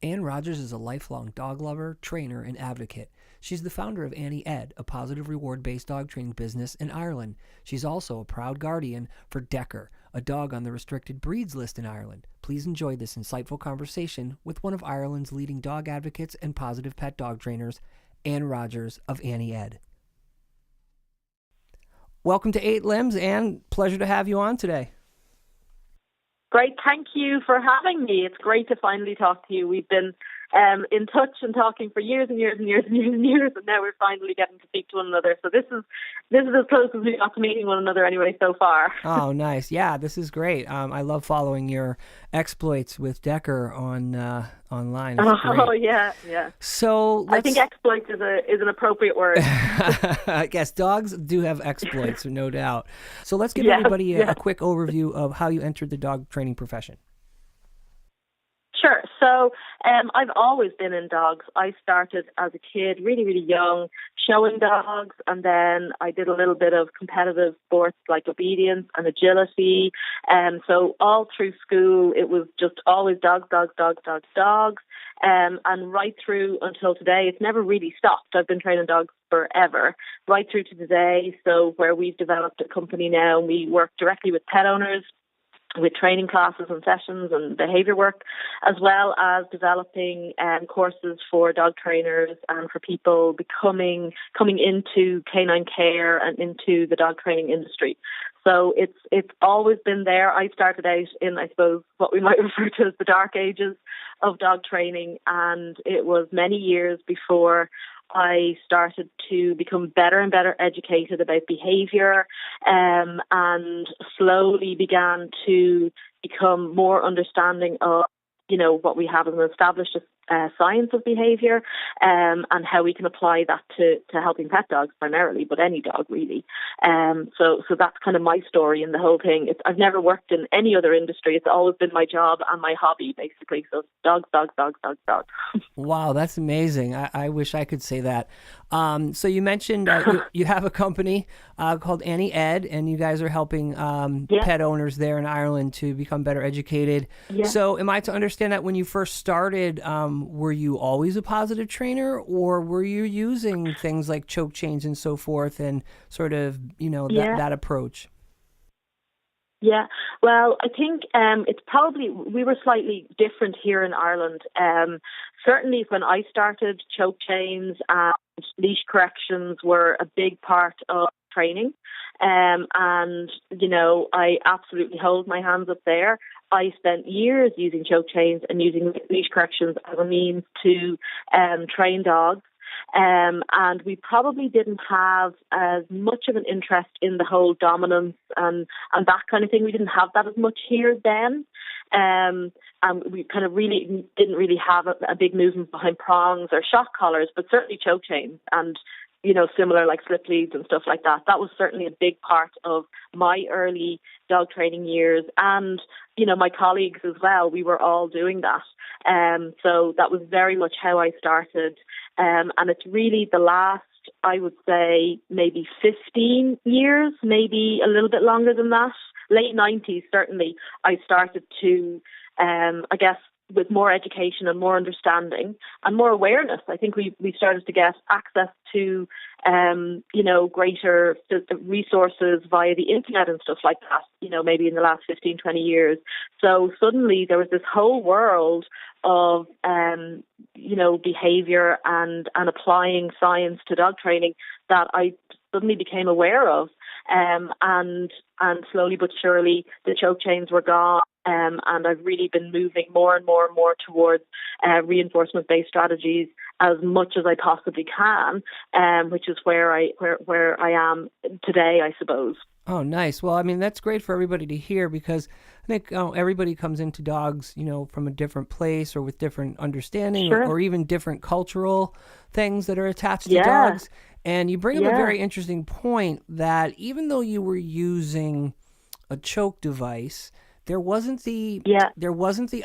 Anne Rogers is a lifelong dog lover, trainer, and advocate. She's the founder of Annie Ed, a positive reward-based dog training business in Ireland. She's also a proud guardian for Decker, a dog on the restricted breeds list in Ireland. Please enjoy this insightful conversation with one of Ireland's leading dog advocates and positive pet dog trainers, Anne Rogers of Annie Ed. Welcome to Eight Limbs, Anne. Pleasure to have you on today. Great. Thank you for having me. It's great to finally talk to you. We've been in touch and talking for years and years and years and years and years, and now we're finally getting to speak to one another. So this is as close as we got to meeting one another anyway so far. Oh, nice. Yeah, this is great. I love following your exploits with Decker on online. Oh, yeah. So I think exploits is an appropriate word. I guess dogs do have exploits, no doubt. So let's give everybody a quick overview of how you entered the dog training profession. Sure. So I've always been in dogs. I started as a kid, really, really young, showing dogs, and then I did a little bit of competitive sports like obedience and agility. So all through school, it was just always dogs. And right through until today, it's never really stopped. I've been training dogs forever, right through to today. So where we've developed a company now, and we work directly with pet owners, with training classes and sessions and behaviour work, as well as developing courses for dog trainers and for people coming into canine care and into the dog training industry. So it's always been there. I started out in, I suppose, what we might refer to as the dark ages of dog training, and it was many years before I started to become better and better educated about behaviour, and slowly began to become more understanding of, what we have as an established science of behaviour, and how we can apply that to helping pet dogs primarily, but any dog really. So that's kind of my story in the whole thing. I've never worked in any other industry. It's always been my job and my hobby, basically. So dogs. Wow, that's amazing. I wish I could say that. So you mentioned you have a company called Annie Ed, and you guys are helping pet owners there in Ireland to become better educated. Yeah. So am I to understand that when you first started, were you always a positive trainer, or were you using things like choke chains and so forth and sort of, that approach? Yeah, well, I think it's probably, we were slightly different here in Ireland. Certainly when I started, choke chains and leash corrections were a big part of training. And, I absolutely hold my hands up there. I spent years using choke chains and using leash corrections as a means to train dogs. And we probably didn't have as much of an interest in the whole dominance and that kind of thing. We didn't have that as much here then. And we kind of really didn't really have a big movement behind prongs or shock collars, but certainly choke chains and, similar like slip leads and stuff like that. That was certainly a big part of my early dog training years. And, my colleagues as well, we were all doing that. So that was very much how I started. And it's really the last, I would say, maybe 15 years, maybe a little bit longer than that, late 90s, certainly, I started to, I guess, with more education and more understanding and more awareness. I think we started to get access to, greater resources via the internet and stuff like that, maybe in the last 15, 20 years. So suddenly there was this whole world of, behavior and applying science to dog training that I suddenly became aware of. And slowly but surely the choke chains were gone. And I've really been moving more and more and more towards reinforcement-based strategies as much as I possibly can, which is where I am today, I suppose. Oh, nice. Well, I mean, that's great for everybody to hear, because I think everybody comes into dogs, from a different place or with different understanding, Sure. or even different cultural things that are attached to dogs. And you bring up a very interesting point that even though you were using a choke device, there wasn't the Yeah.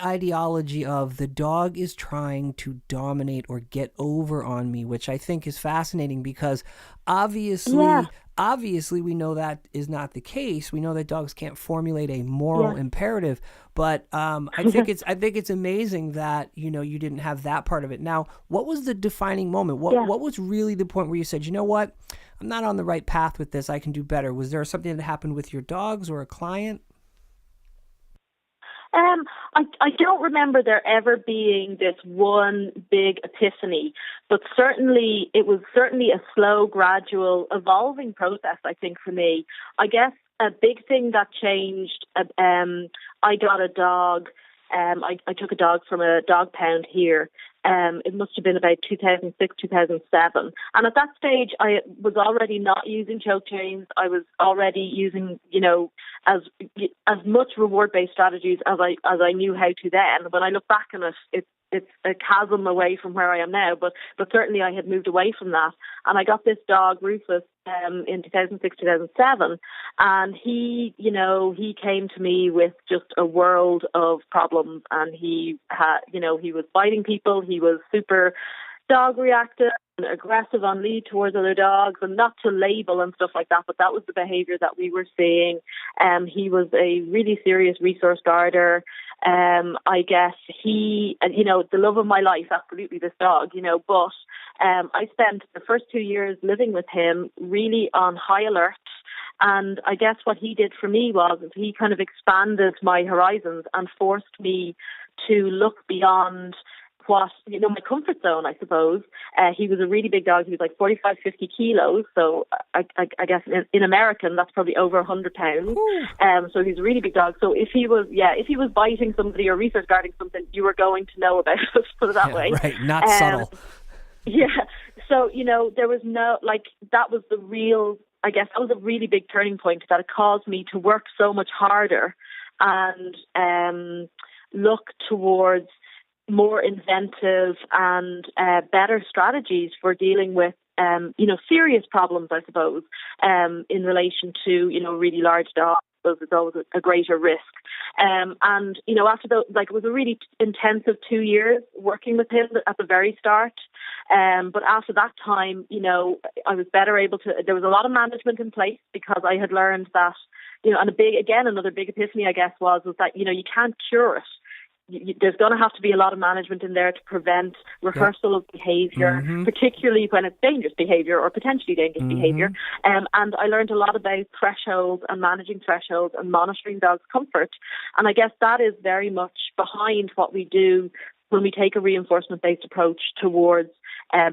ideology of the dog is trying to dominate or get over on me, which I think is fascinating because Yeah. obviously we know that is not the case. We know that dogs can't formulate a moral Yeah. imperative, but I think it's amazing that you didn't have that part of it. Now, what was the defining moment? Yeah. What was really the point where you said, you know what, I'm not on the right path with this. I can do better. Was there something that happened with your dogs or a client? I don't remember there ever being this one big epiphany, but certainly it was certainly a slow, gradual, evolving process, I think, for me. I guess a big thing that changed, I got a dog. I took a dog from a dog pound here. It must have been about 2006, 2007. And at that stage, I was already not using choke chains. I was already using, as much reward-based strategies as I knew how to then. When I look back on it, it's a chasm away from where I am now, but certainly I had moved away from that. And I got this dog, Rufus, in 2006, 2007, and he came to me with just a world of problems, and he was biting people, he was super dog reactive and aggressive on lead towards other dogs, and not to label and stuff like that, but that was the behavior that we were seeing. He was a really serious resource guarder. I guess he, the love of my life, absolutely, this dog, but I spent the first 2 years living with him really on high alert. And I guess what he did for me was he kind of expanded my horizons and forced me to look beyond what, my comfort zone, I suppose. He was a really big dog. He was like 45, 50 kilos. So I guess in American, that's probably over 100 pounds. So he's a really big dog. So if he was biting somebody or resource guarding something, you were going to know about it, put it that way. Right, not subtle. Yeah. So, there was that was the real, I guess that was a really big turning point, that it caused me to work so much harder and look towards more inventive and better strategies for dealing with, serious problems, I suppose, in relation to, really large dogs. There's always a greater risk. And, after it was a really intensive 2 years working with him at the very start. But after that time, I was better able to, there was a lot of management in place, because I had learned that, and another big epiphany, I guess, was that, you can't cure it. There's going to have to be a lot of management in there to prevent rehearsal of behavior, particularly when it's dangerous behavior or potentially dangerous behavior. And I learned a lot about thresholds and managing thresholds and monitoring dogs' comfort. And I guess that is very much behind what we do when we take a reinforcement-based approach towards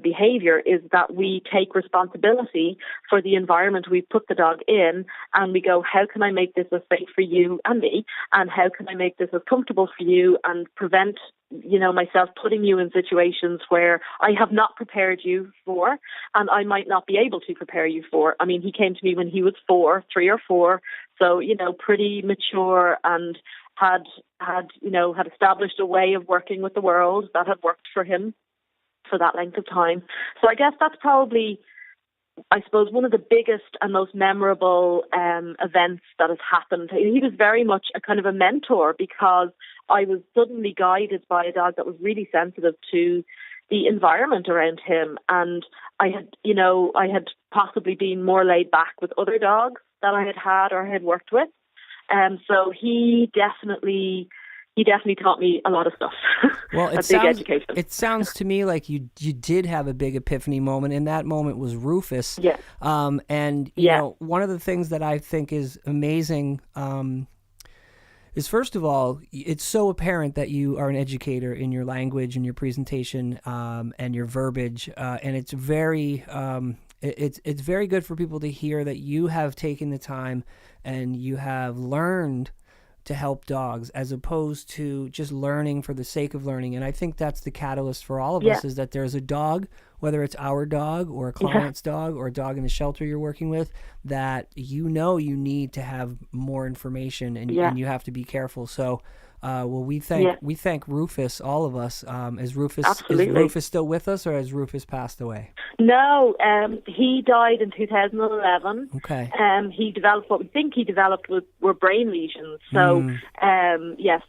behavior, is that we take responsibility for the environment we've put the dog in, and we go, how can I make this as safe for you and me, and how can I make this as comfortable for you, and prevent myself putting you in situations where I have not prepared you for, and I might not be able to prepare you for. I mean, he came to me when he was 3 or 4, so pretty mature, and had established a way of working with the world that had worked for him for that length of time. So I guess that's probably, I suppose, one of the biggest and most memorable events that has happened. He was very much a kind of a mentor, because I was suddenly guided by a dog that was really sensitive to the environment around him. And I had possibly been more laid back with other dogs that I had or had worked with. So he definitely taught me a lot of stuff. Well, education. It sounds to me like you did have a big epiphany moment, and that moment was Rufus. Yeah. And you know, one of the things that I think is amazing is, first of all, it's so apparent that you are an educator in your language and your presentation and your verbiage, and it's very it's very good for people to hear that you have taken the time and you have learned to help dogs, as opposed to just learning for the sake of learning. And I think that's the catalyst for all of us, is that there's a dog, whether it's our dog or a client's dog or a dog in the shelter you're working with, that you need to have more information, and you have to be careful. So Well, we thank Rufus, all of us. Absolutely. Is Rufus still with us, or has Rufus passed away? No, he died in 2011. Okay. He developed what we think he developed were brain lesions. So,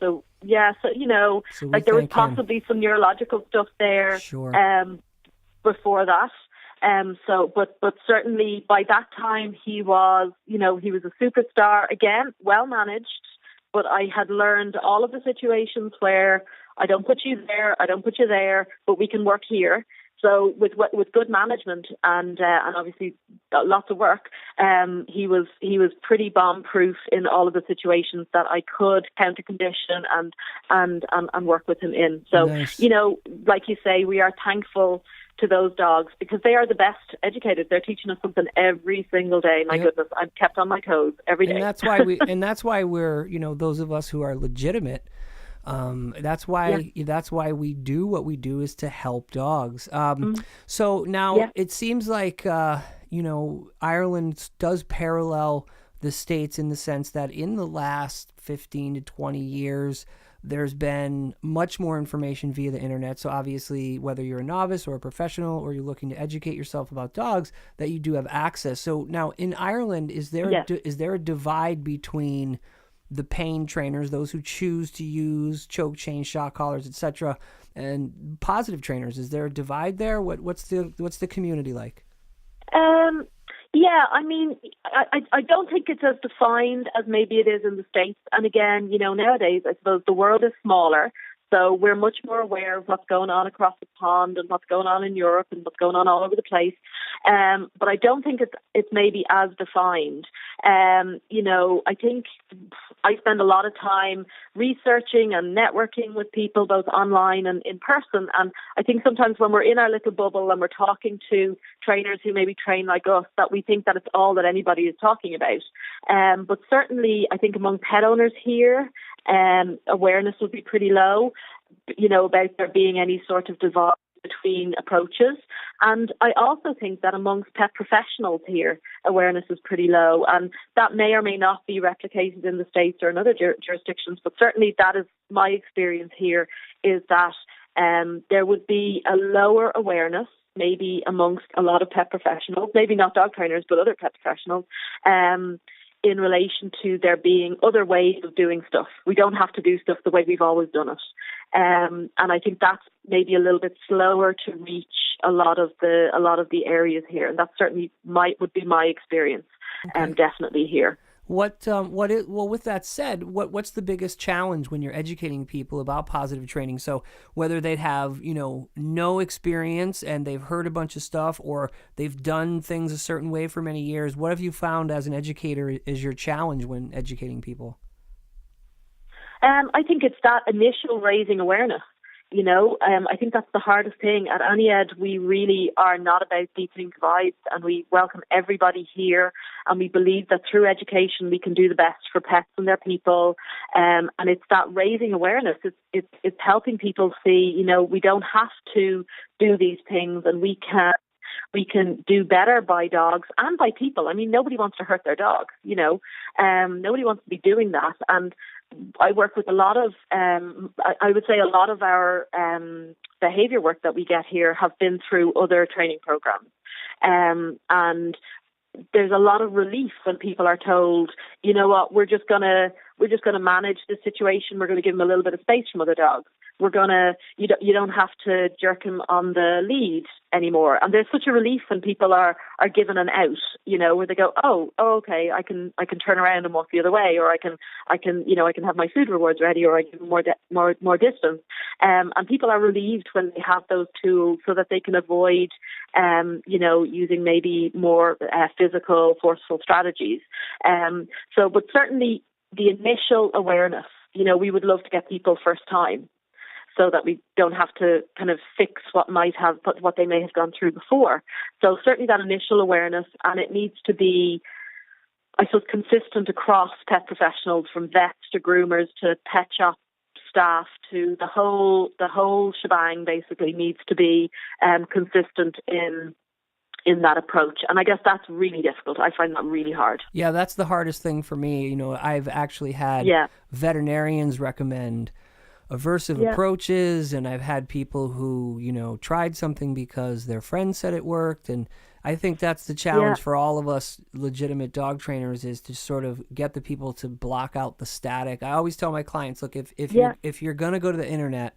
so So like there was possibly some neurological stuff there. Sure. Before that. But certainly by that time he was a superstar again, well managed. But I had learned all of the situations where I don't put you there, I don't put you there, but we can work here. So with good management and obviously lots of work, he was pretty bomb proof in all of the situations that I could counter condition and work with him in. So nice. Like you say, we are thankful to those dogs because they are the best educated. They're teaching us something every single day. My goodness, I'm kept on my toes every day. And that's why we're those of us who are legitimate. That's why we do what we do, is to help dogs. So now it seems like Ireland does parallel the States in the sense that in the last 15 to 20 years, there's been much more information via the internet. So obviously, whether you're a novice or a professional or you're looking to educate yourself about dogs, that you do have access. So now in Ireland, is there a divide between the pain trainers, those who choose to use choke chains, shock collars, etc., and positive trainers? Is there a divide there? What's the community like? Yeah, I mean, I don't think it's as defined as maybe it is in the States. And again, nowadays, I suppose the world is smaller. So we're much more aware of what's going on across the pond and what's going on in Europe and what's going on all over the place. But I don't think it's maybe as defined. I think I spend a lot of time researching and networking with people, both online and in person. And I think sometimes when we're in our little bubble and we're talking to trainers who maybe train like us, that we think that it's all that anybody is talking about. But certainly, I think among pet owners here, awareness would be pretty low, about there being any sort of divide between approaches. And I also think that amongst pet professionals here, awareness is pretty low. And that may or may not be replicated in the States or in other jurisdictions, but certainly that is my experience here, is that there would be a lower awareness maybe amongst a lot of pet professionals, maybe not dog trainers, but other pet professionals, in relation to there being other ways of doing stuff. We don't have to do stuff the way we've always done it. And I think that's maybe a little bit slower to reach a lot of the areas here. And that certainly would be my experience, definitely here. With that said, what's the biggest challenge when you're educating people about positive training? So whether they have, no experience and they've heard a bunch of stuff, or they've done things a certain way for many years, what have you found as an educator is your challenge when educating people? I think it's that initial raising awareness. I think that's the hardest thing. At AnyEd, we really are not about deepening divides, and we welcome everybody here, and we believe that through education we can do the best for pets and their people. And it's that raising awareness. It's helping people see, we don't have to do these things, and we can do better by dogs and by people. I mean, nobody wants to hurt their dog, nobody wants to be doing that. And I work with a lot of, I would say a lot of our behavior work that we get here have been through other training programs. And there's a lot of relief when people are told, you know what, we're just gonna manage the situation. We're going to give them a little bit of space from other dogs. You don't have to jerk him on the lead anymore. And there's such a relief when people are given an out, where they go, oh, okay, I can turn around and walk the other way, or I can have my food rewards ready, or I give them more distance. And people are relieved when they have those tools so that they can avoid, using maybe more physical, forceful strategies. But certainly the initial awareness, we would love to get people first time, so that we don't have to kind of fix what they may have gone through before. So certainly that initial awareness, and it needs to be, I suppose, consistent across pet professionals, from vets to groomers to pet shop staff to the whole shebang. Basically needs to be consistent in in that approach. And I guess that's really difficult. I find that really hard. Yeah, that's the hardest thing for me. I've actually had veterinarians recommend aversive approaches, and I've had people who, tried something because their friend said it worked. And I think that's the challenge for all of us legitimate dog trainers, is to sort of get the people to block out the static. I always tell my clients, look, if you're going to go to the internet,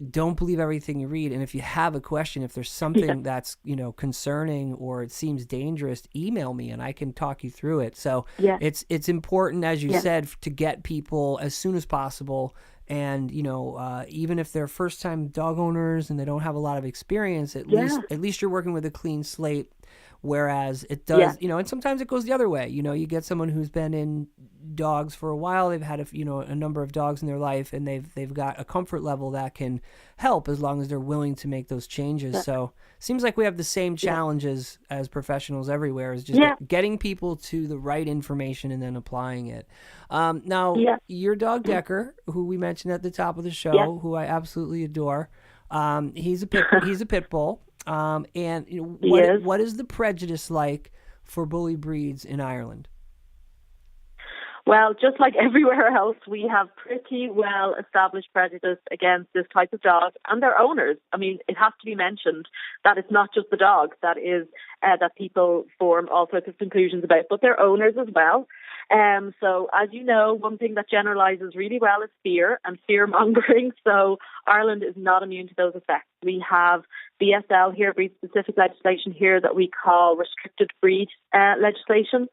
don't believe everything you read. And if you have a question, if there's something that's, concerning or it seems dangerous, email me and I can talk you through it. So it's important, as you said, to get people as soon as possible. And, even if they're first time dog owners and they don't have a lot of experience, at least you're working with a clean slate. Whereas it does, and sometimes it goes the other way. You get someone who's been in dogs for a while. They've had a number of dogs in their life, and they've got a comfort level that can help as long as they're willing to make those changes. So seems like we have the same challenges as professionals everywhere, is just getting people to the right information and then applying it. Now, your dog Decker, who we mentioned at the top of the show, who I absolutely adore, he's a pit bull. What is the prejudice like for bully breeds in Ireland? Well, just like everywhere else, we have pretty well established prejudice against this type of dog and their owners. I mean, it has to be mentioned that it's not just the dog that people form all sorts of conclusions about, but their owners as well. So as you know, one thing that generalizes really well is fear and fear mongering. So Ireland is not immune to those effects. We have BSL here, breed specific legislation here, that we call restricted breed legislation.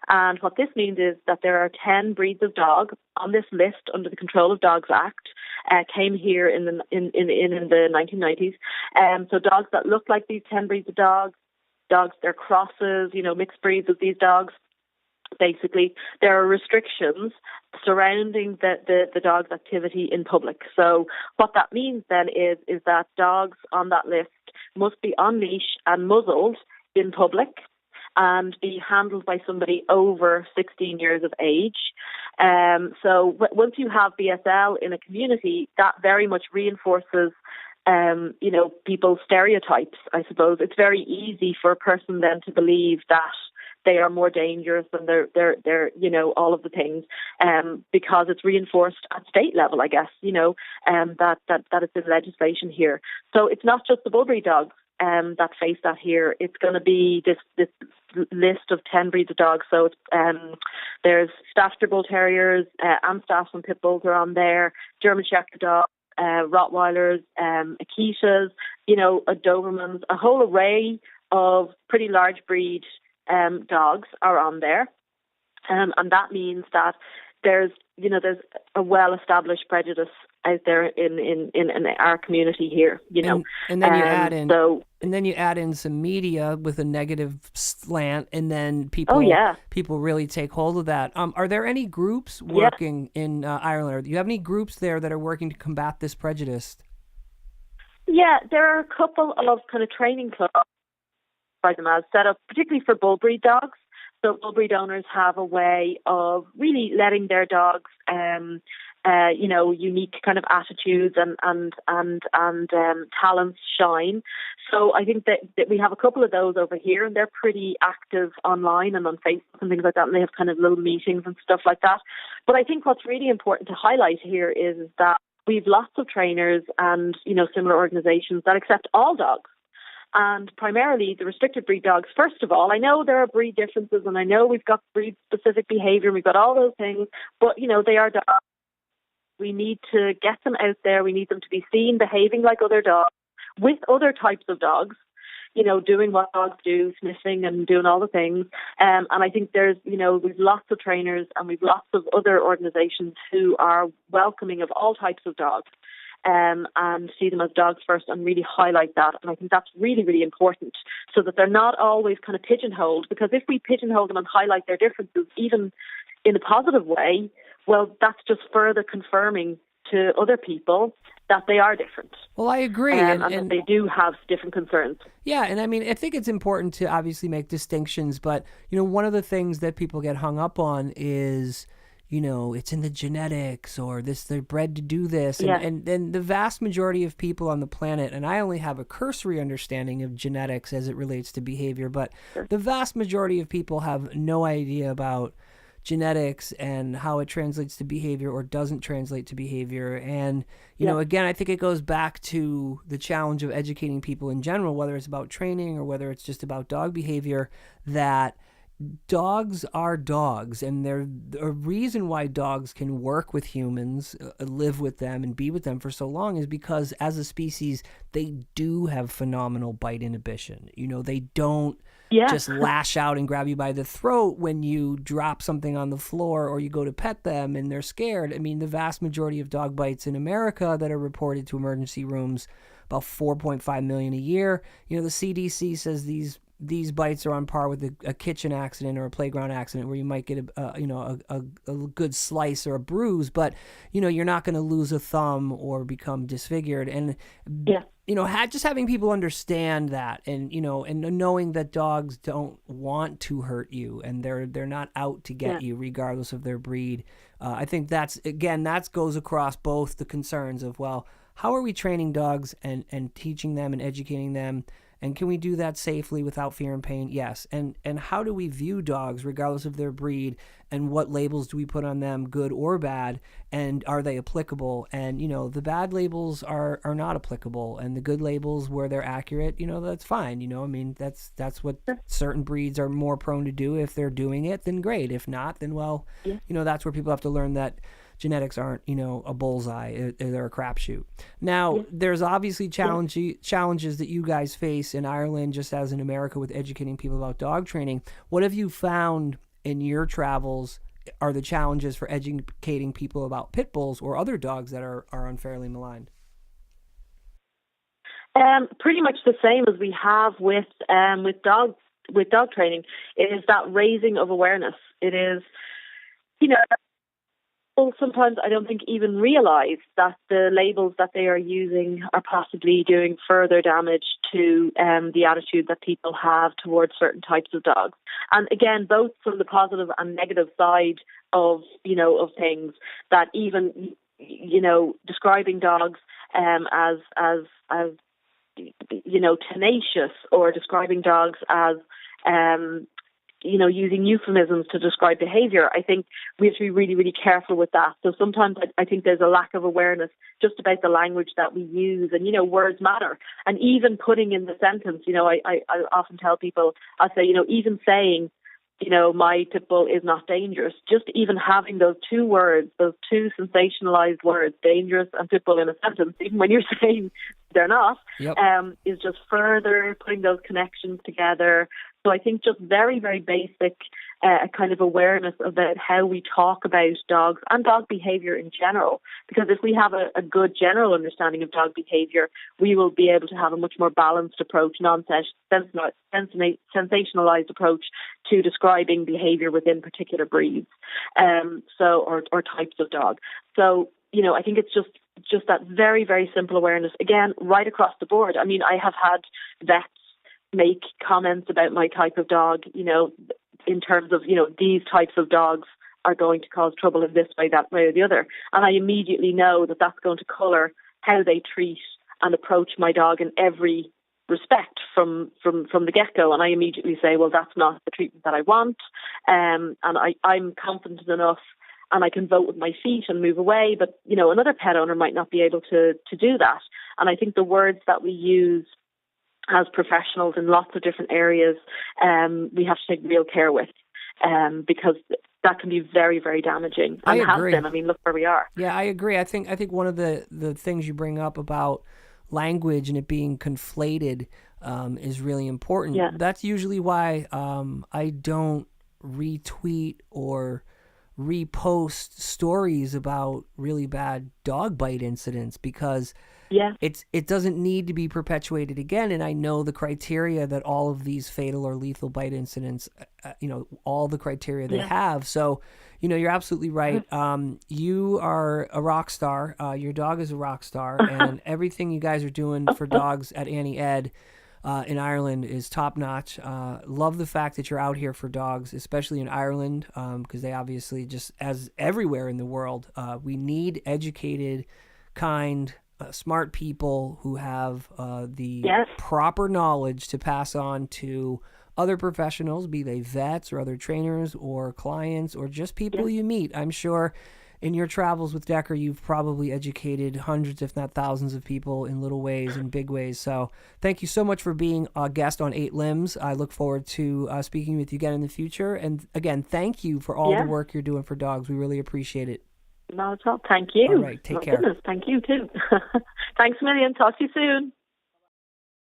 And what this means is that there are 10 breeds of dog on this list under the Control of Dogs Act, came here in the 1990s. So dogs that look like these 10 breeds of dogs, they're crosses, mixed breeds of these dogs. Basically, there are restrictions surrounding the dog's activity in public. So what that means then is that dogs on that list must be on leash and muzzled in public and be handled by somebody over 16 years of age. So once you have BSL in a community, that very much reinforces people's stereotypes, I suppose. It's very easy for a person then to believe that they are more dangerous and they're all of the things, because it's reinforced at state level, I guess, that it's in legislation here. So it's not just the bull breed dogs that face that here. It's going to be this list of 10 breeds of dogs. So there's Staffordshire Bull Terriers, Amstaffs and Pit Bulls are on there, German Shepherd dogs, Rottweilers, Akitas, Dobermans, a whole array of pretty large breed dogs are on there, and that means that there's a well-established prejudice out there in our community here. And then you add in some media with a negative slant, and then people really take hold of that. Are there any groups working in Ireland, or do you have any groups there that are working to combat this prejudice? Yeah, there are a couple of kind of training clubs set up, particularly for bull breed dogs. So bull breed owners have a way of really letting their dogs, unique kind of attitudes and talents shine. So I think that we have a couple of those over here, and they're pretty active online and on Facebook and things like that. And they have kind of little meetings and stuff like that. But I think what's really important to highlight here is that we've lots of trainers and similar organisations that accept all dogs. And primarily the restricted breed dogs, first of all, I know there are breed differences and I know we've got breed-specific behaviour and we've got all those things, but, they are dogs. We need to get them out there. We need them to be seen behaving like other dogs with other types of dogs, doing what dogs do, sniffing and doing all the things. And I think there's, we've lots of trainers and we've lots of other organisations who are welcoming of all types of dogs. And see them as dogs first and really highlight that. And I think that's really, really important, so that they're not always kind of pigeonholed, because if we pigeonhole them and highlight their differences, even in a positive way, well, that's just further confirming to other people that they are different. Well, I agree. And that they do have different concerns. Yeah, and I mean, I think it's important to obviously make distinctions, but, one of the things that people get hung up on is, it's in the genetics, or they're bred to do this. Yeah. And the vast majority of people on the planet, and I only have a cursory understanding of genetics as it relates to behavior, but the vast majority of people have no idea about genetics and how it translates to behavior or doesn't translate to behavior. And, again, I think it goes back to the challenge of educating people in general, whether it's about training or whether it's just about dog behavior, that dogs are dogs, and they're a reason why dogs can work with humans, live with them, and be with them for so long is because as a species, they do have phenomenal bite inhibition. They don't just lash out and grab you by the throat when you drop something on the floor or you go to pet them and they're scared. I mean, the vast majority of dog bites in America that are reported to emergency rooms, about 4.5 million a year. The CDC says these bites are on par with a kitchen accident or a playground accident where you might get a good slice or a bruise, but you're not going to lose a thumb or become disfigured. And just having people understand that, and and knowing that dogs don't want to hurt you, and they're not out to get you regardless of their breed. I think that goes across both the concerns of, well, how are we training dogs and teaching them and educating them? And can we do that safely without fear and pain? Yes. And how do we view dogs regardless of their breed, and what labels do we put on them, good or bad, and are they applicable? And, the bad labels are not applicable, and the good labels where they're accurate, that's fine. I mean, that's what certain breeds are more prone to do. If they're doing it, then great. If not, then that's where people have to learn that genetics aren't, a bullseye. They're a crapshoot. Now, there's obviously challenges that you guys face in Ireland, just as in America, with educating people about dog training. What have you found in your travels are the challenges for educating people about pit bulls or other dogs that are unfairly maligned? Pretty much the same as we have with dog training. It is that raising of awareness. It is, sometimes I don't think even realize that the labels that they are using are possibly doing further damage to the attitude that people have towards certain types of dogs. And again, both from the positive and negative side of things, that even describing dogs as tenacious, or describing dogs as using euphemisms to describe behavior. I think we have to be really, really careful with that. So sometimes I think there's a lack of awareness just about the language that we use, and, words matter. And even putting in the sentence, I often tell people, I say, even saying, my pit bull is not dangerous, just even having those two words, those two sensationalized words, dangerous and pit bull, in a sentence, even when you're saying they're not, is just further putting those connections together. So I think just very, very basic kind of awareness about how we talk about dogs and dog behavior in general. Because if we have a good general understanding of dog behavior, we will be able to have a much more balanced approach, sensationalized approach to describing behavior within particular breeds, or types of dog. So, I think it's just that very, very simple awareness, again, right across the board. I mean, I have had vets make comments about my type of dog, in terms of, these types of dogs are going to cause trouble in this way, that way, or the other. And I immediately know that that's going to colour how they treat and approach my dog in every respect from the get-go. And I immediately say, well, that's not the treatment that I want. And I'm confident enough, and I can vote with my feet and move away. But, another pet owner might not be able to do that. And I think the words that we use as professionals in lots of different areas, we have to take real care with, because that can be very, very damaging. And has been. I mean, look where we are. Yeah, I agree. I think one of the things you bring up about language and it being conflated is really important. Yeah. That's usually why I don't retweet or repost stories about really bad dog bite incidents, because it doesn't need to be perpetuated again. And I know the criteria that all of these fatal or lethal bite incidents, all the criteria they have. So, you're absolutely right. You are a rock star. Your dog is a rock star, and everything you guys are doing for dogs at Annie Ed in Ireland is top notch. Love the fact that you're out here for dogs, especially in Ireland, because they obviously, just as everywhere in the world, we need educated, kind, smart people who have the proper knowledge to pass on to other professionals, be they vets or other trainers or clients or just people you meet. I'm sure in your travels with Decker, you've probably educated hundreds, if not thousands, of people in little ways and big ways. So thank you so much for being a guest on 8 Limbs. I look forward to speaking with you again in the future. And again, thank you for all the work you're doing for dogs. We really appreciate it. No, it's all. Thank you. All right, take care. Goodness, thank you too. Thanks a million. Talk to you soon.